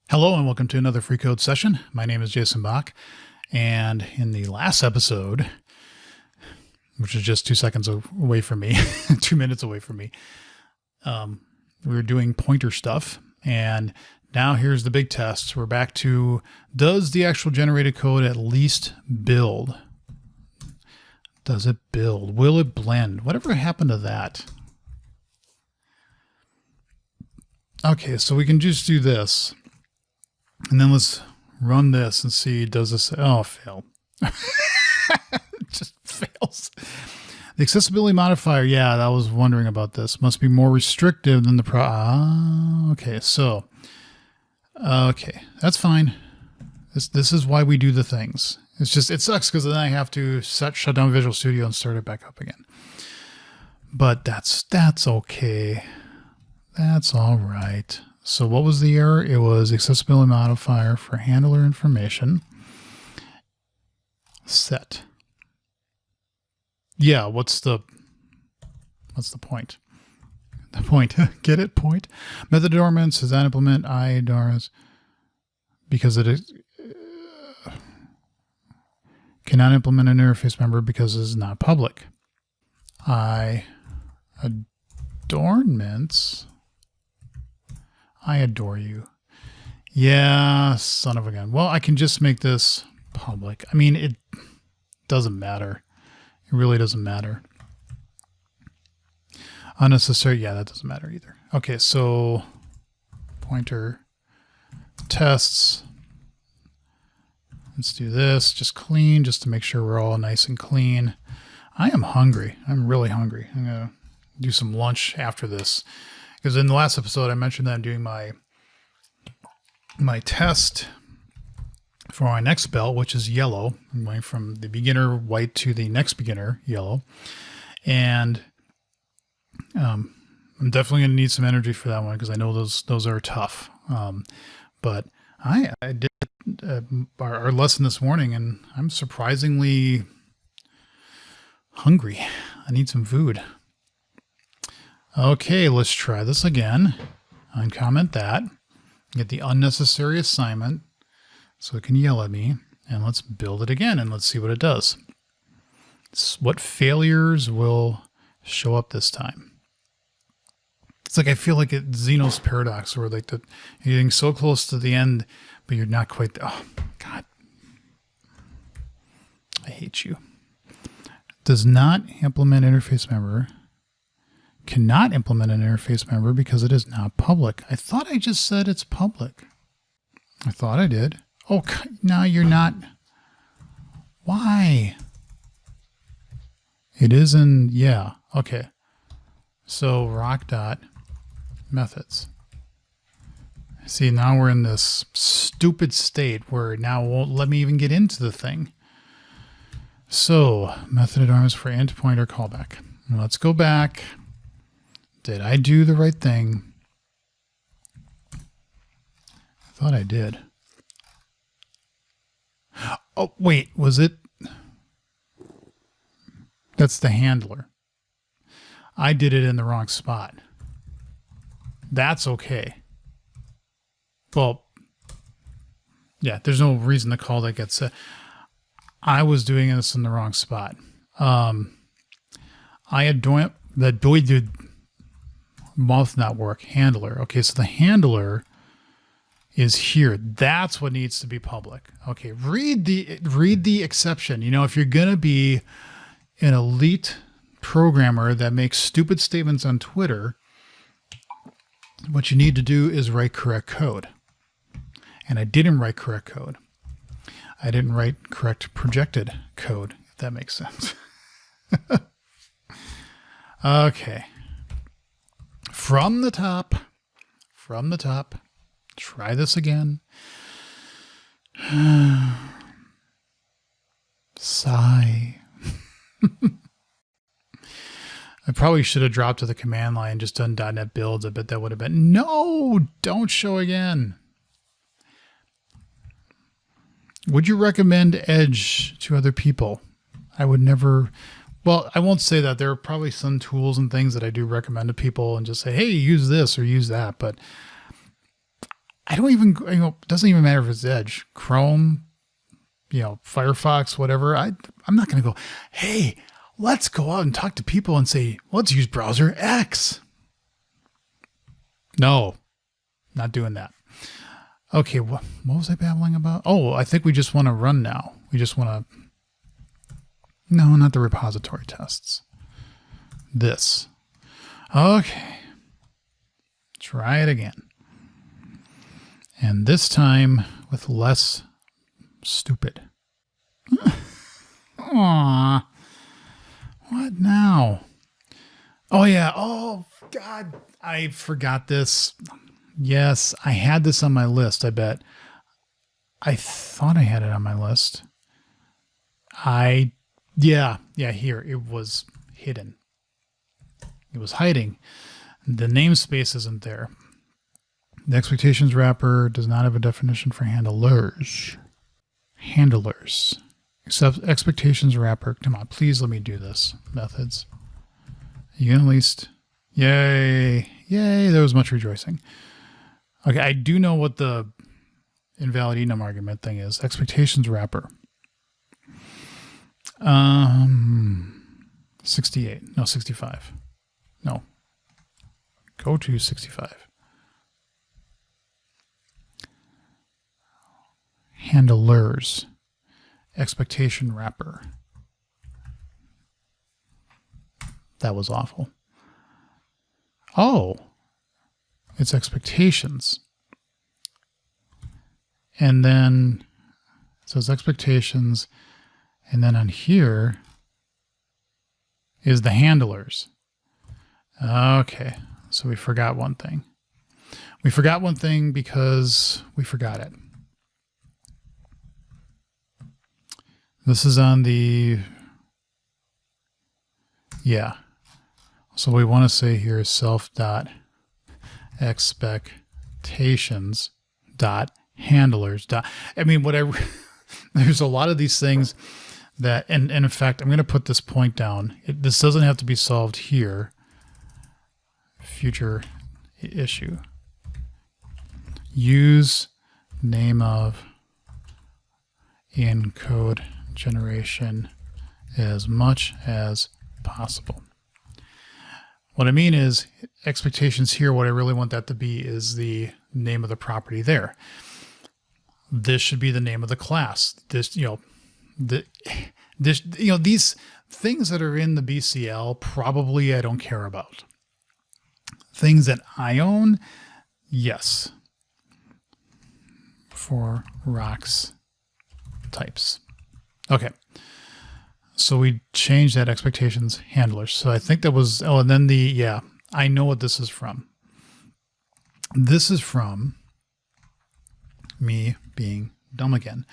Hello and welcome to another free code session. My name is Jason Bach, and in the last episode, which is just 2 seconds away from me, 2 minutes away from me, we were doing pointer stuff, and now here's the big test. We're back to, does the actual generated code at least build? Does it build? Will it blend? Whatever happened to that? Okay, so we can just do this. And then let's run this and see, does this, oh, fail. It just fails. The accessibility modifier, yeah, I was wondering about this. Must be more restrictive than the okay, so, okay, that's fine. This is why we do the things. It's just, it sucks because then I have to shut down Visual Studio and start it back up again. But that's okay. That's all right. So what was the error? It was accessibility modifier for handler information set. Yeah, what's the point? The point, get it? Point. Method dormants does not implement IDARs because it is, cannot implement an interface member because it is not public. Adornments. I adore you. Yeah, son of a gun. Well, I can just make this public. I mean, it doesn't matter. It really doesn't matter. Unnecessary. Yeah, that doesn't matter either. Okay, so pointer tests. Let's do this. Just clean, just to make sure we're all nice and clean. I am hungry. I'm really hungry. I'm going to do some lunch after this. Because in the last episode, I mentioned that I'm doing my test for my next belt, which is yellow. I'm going from the beginner white to the next beginner yellow. And I'm definitely going to need some energy for that one because I know those are tough. But I did our lesson this morning, and I'm surprisingly hungry. I need some food. Okay, let's try this again. Uncomment that. Get the unnecessary assignment so it can yell at me. And let's build it again and let's see what it does. What failures will show up this time? It's like I feel like Zeno's paradox, where like you're getting so close to the end, but you're not quite there. Oh, God. I hate you. Does not implement interface member. Cannot implement an interface member because it is not public. I thought I just said it's public. I thought I did. Oh, now you're not. Why? It is in, yeah. Okay. So rock dot methods. See, now we're in this stupid state where it now won't let me even get into the thing. So method arms for endpoint or callback. Let's go back. Did I do the right thing? I thought I did. Oh, wait, was it? That's the handler. I did it in the wrong spot. That's okay. Well, yeah, there's no reason the call that gets set. I was doing this in the wrong spot. I had did mouth not work handler. Okay, so the handler is here. That's what needs to be public. Okay, read the exception. You know, if you're gonna be an elite programmer that makes stupid statements on Twitter, what you need to do is write correct code. And I didn't write correct code. I didn't write correct projected code, if that makes sense. Okay. From the top, try this again. Sigh. I probably should have dropped to the command line and just done .NET builds. I bet that would have been, no, don't show again. Would you recommend Edge to other people? I would never. Well, I won't say that. There are probably some tools and things that I do recommend to people and just say, hey, use this or use that. But I don't even, it doesn't even matter if it's Edge, Chrome, Firefox, whatever. I'm not going to go, hey, let's go out and talk to people and say, let's use browser X. No, not doing that. Okay, what was I babbling about? Oh, I think we just want to run now. We just want to... No, not the repository tests. This. Okay. Try it again. And this time with less stupid. Aww. What now? Oh, yeah. Oh, God. I forgot this. Yes, I had this on my list, I bet. I thought I had it on my list. Yeah, here. It was hidden. It was hiding. The namespace isn't there. The expectations wrapper does not have a definition for handlers. Handlers. Except expectations wrapper. Come on, please let me do this. Methods. You can at least... Yay. Yay, there was much rejoicing. Okay, I do know what the invalid enum argument thing is. Expectations wrapper. 68. No, 65. No. Go to 65. Handlers. Expectation wrapper. That was awful. Oh. It's expectations. And then it says expectations. And then on here is the handlers. Okay. So we forgot one thing. We forgot one thing because we forgot it. This is on the, yeah. So we want to say here is self.expectations.handlers. I mean, whatever. There's a lot of these things that, and in fact, I'm going to put this point down. This doesn't have to be solved here. Future issue. Use name of in code generation as much as possible. What I mean is expectations here, what I really want that to be is the name of the property there. This should be the name of the class. This, these things that are in the BCL, probably I don't care about. Things that I own, yes. For rocks types. Okay. So we changed that expectations handlers. So I think that was, and then I know what this is from. This is from me being dumb again.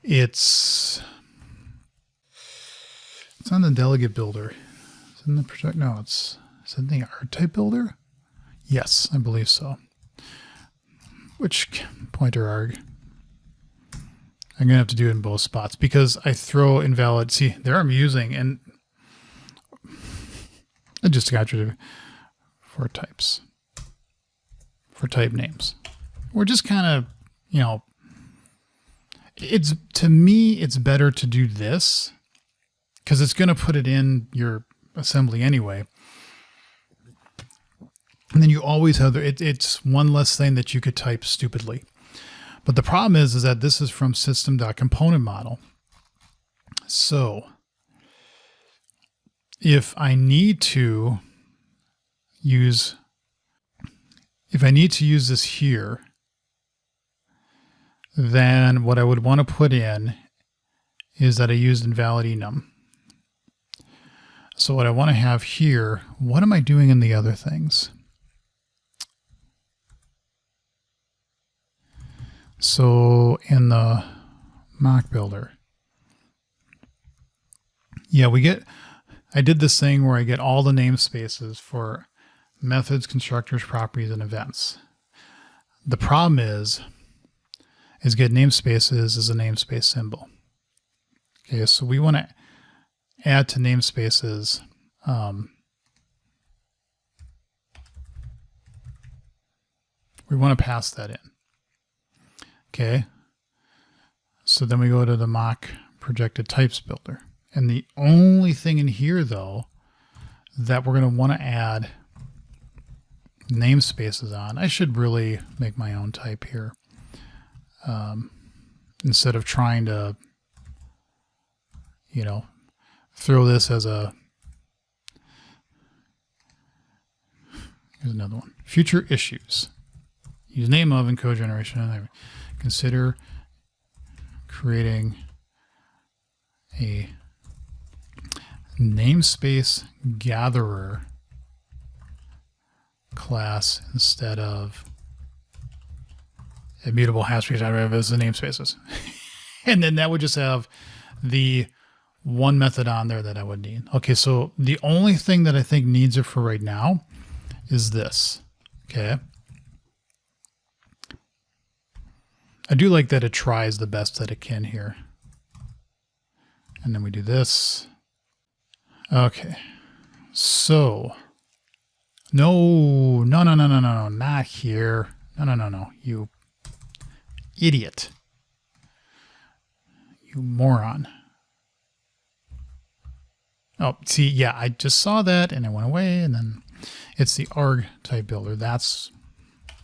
It's on the delegate builder. It's in the project. No, it's in the art type builder. Yes, I believe so. Which pointer arg? I'm going to have to do it in both spots because I throw invalid. See, there I'm using, and I just got you for types, for type names. We're just kind of, to me, it's better to do this because it's going to put it in your assembly anyway. And then you always have, it's one less thing that you could type stupidly. But the problem is that this is from system.component model. So if I need to use this here, then what I would want to put in is that I used invalid enum. So what I want to have here, what am I doing in the other things? So in the mock builder, I did this thing where I get all the namespaces for methods, constructors, properties, and events. The problem is get namespaces as a namespace symbol. Okay, so we want to add to namespaces. We want to pass that in. Okay. So then we go to the mock projected types builder. And the only thing in here, though, that we're going to want to add namespaces on. I should really make my own type here. Instead of trying to, you know, throw this as a, here's another one. Future issues. Use name of and code generation. And consider creating a namespace gatherer class instead of immutable hash as the namespaces. And then that would just have the one method on there that I would need. Okay, so the only thing that I think needs it for right now is this. Okay. I do like that it tries the best that it can here. And then we do this. Okay. So no, not here. No, you idiot. You moron. Oh, see, yeah, I just saw that and it went away, and then it's the arg type builder. That's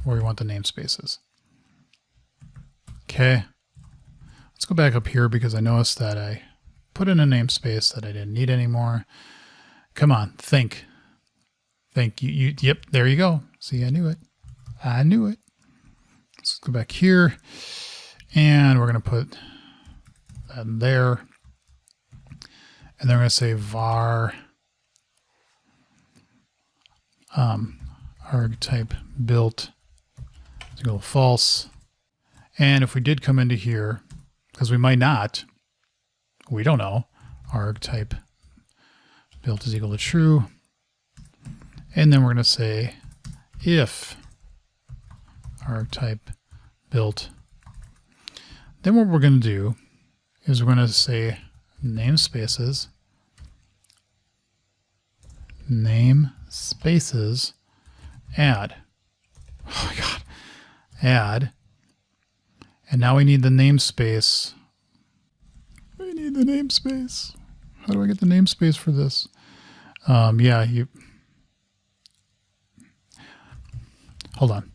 where we want the namespaces. Okay. Let's go back up here because I noticed that I put in a namespace that I didn't need anymore. Come on, think. Think. Yep, there you go. See, I knew it. I knew it. Let's go back here, and we're going to put that there. And then we're going to say var arg type built is equal to false. And if we did come into here, because we might not, we don't know, arg type built is equal to true. And then we're going to say if arg type built. Then what we're going to do is we're going to say namespaces add. Oh my God. Add. And now we need the namespace. We need the namespace. How do I get the namespace for this? Yeah, hold on.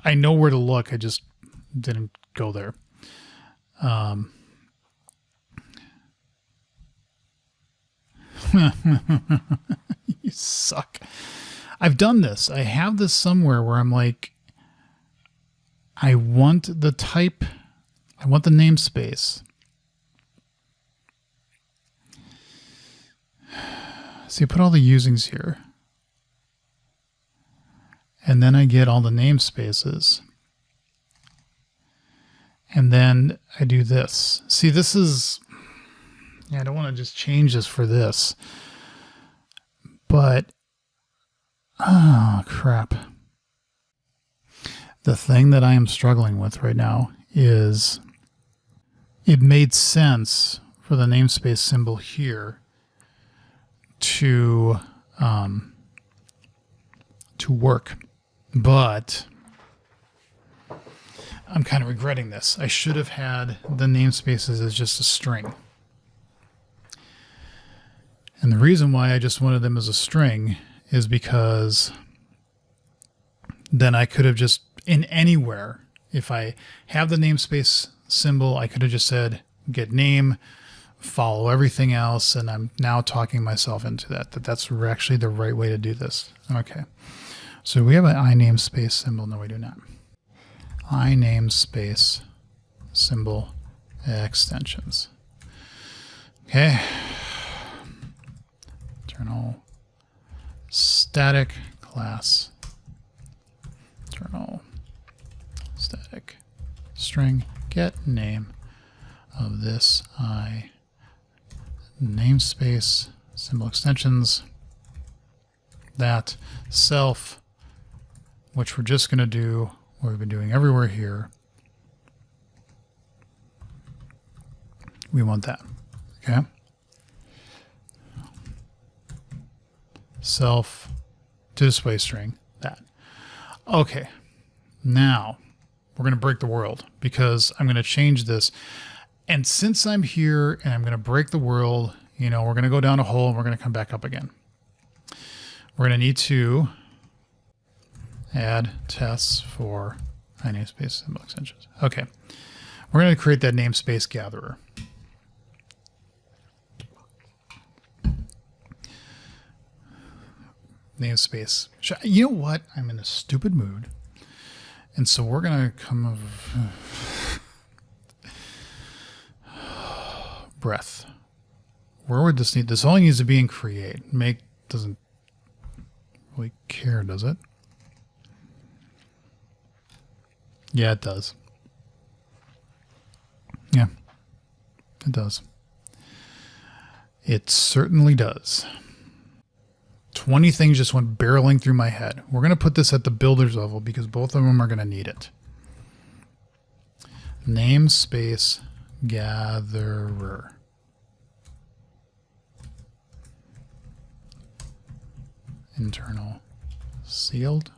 I know where to look. I just didn't go there. You suck. I've done this. I have this somewhere where I'm like, I want the type, I want the namespace. So you put all the usings here. And then I get all the namespaces. And then I do this. See, this is, yeah, I don't want to just change this for this. But, oh, crap. The thing that I am struggling with right now is it made sense for the namespace symbol here to work. But I'm kind of regretting this. I should have had the namespaces as just a string. And the reason why I just wanted them as a string is because then I could have just, in anywhere, if I have the namespace symbol, I could have just said get name, follow everything else, and I'm now talking myself into that's actually the right way to do this. Okay. So we have an I namespace symbol. No, we do not. I namespace symbol extensions. Okay. Internal static class. Internal static string get name of this I namespace symbol extensions. That self, which we're just going to do what we've been doing everywhere here. We want that. Okay. self to display string that. Okay, now we're going to break the world because I'm going to change this. And since I'm here and I'm going to break the world, we're going to go down a hole and we're going to come back up again. We're going to need to add tests for namespace symbol extensions. Okay, we're going to create that namespace gatherer. Namespace. You know what? I'm in a stupid mood. And so we're going to come breath. Where would this need? This only needs to be in create. Make doesn't really care, does it? Yeah, it does. Yeah, it does. It certainly does. 20 things just went barreling through my head. We're going to put this at the builder's level because both of them are going to need it. Namespace gatherer. Internal sealed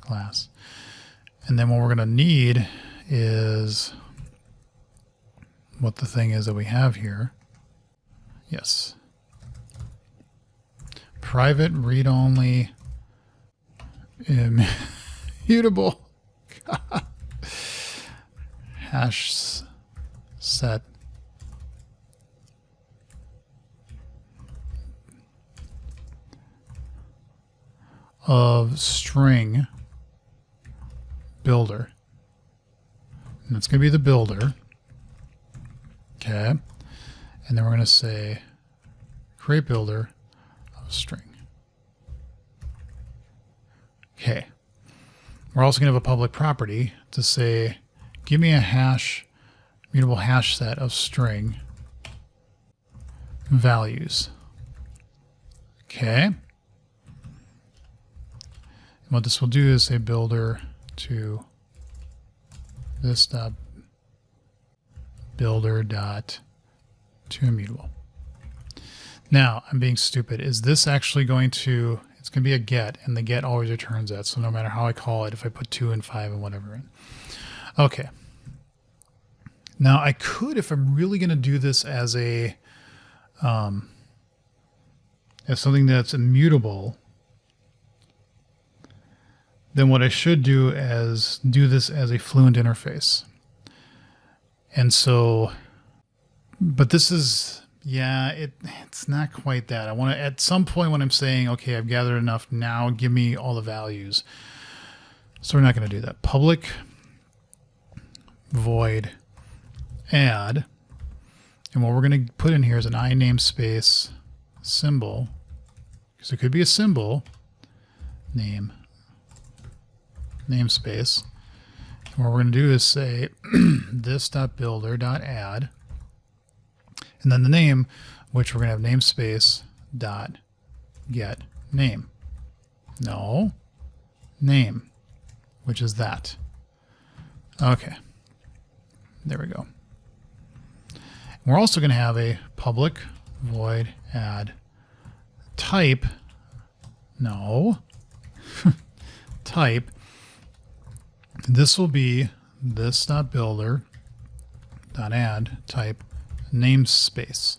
class. And then what we're going to need is what the thing is that we have here. Yes. Private read-only immutable hash set of string builder. And that's going to be the builder. Okay. And then we're going to say create builder of string. Okay. We're also going to have a public property to say, give me a hash, mutable hash set of string values. Okay. And what this will do is say builder to this dot builder dot to immutable. Now I'm being stupid. Is this actually going to, it's going to be a get, and the get always returns that. So no matter how I call it, if I put 2 and 5 and whatever in. Okay. Now I could, if I'm really going to do this as a, as something that's immutable, then what I should do is do this as a fluent interface. And so, but this is, yeah, it's not quite that. I want to, at some point when I'm saying, okay, I've gathered enough, now give me all the values. So we're not going to do that. Public void add. And what we're going to put in here is an I namespace symbol, because it could be a symbol, namespace. And what we're going to do is say this.builder.add, and then the name, which we're going to have namespace dot get name. No, name, which is that. Okay, there we go. And we're also going to have a public void add type. No, type. This will be this.builder.add type namespace.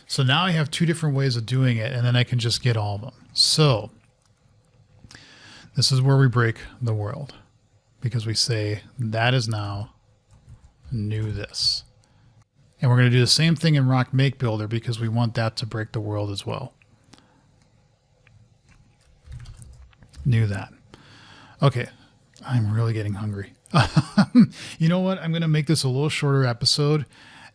So now I have 2 different ways of doing it, and then I can just get all of them. So this is where we break the world, because we say that is now new this. And we're going to do the same thing in Rock Make Builder because we want that to break the world as well. New that. Okay. I'm really getting hungry. You know what? I'm going to make this a little shorter episode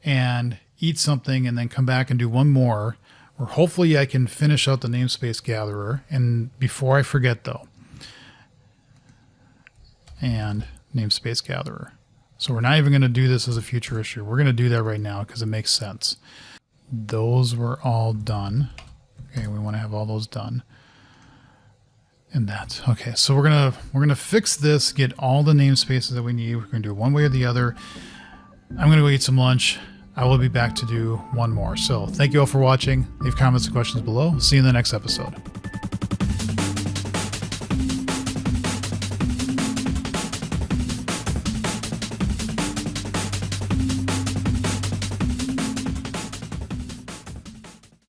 and eat something and then come back and do one more, or hopefully I can finish out the namespace gatherer. And before I forget though, and namespace gatherer. So we're not even going to do this as a future issue. We're going to do that right now because it makes sense. Those were all done. Okay. We want to have all those done. And that's okay. So we're gonna fix this, get all the namespaces that we need. We're gonna do it one way or the other. I'm gonna go eat some lunch. I will be back to do one more. So thank you all for watching. Leave comments and questions below. See you in the next episode.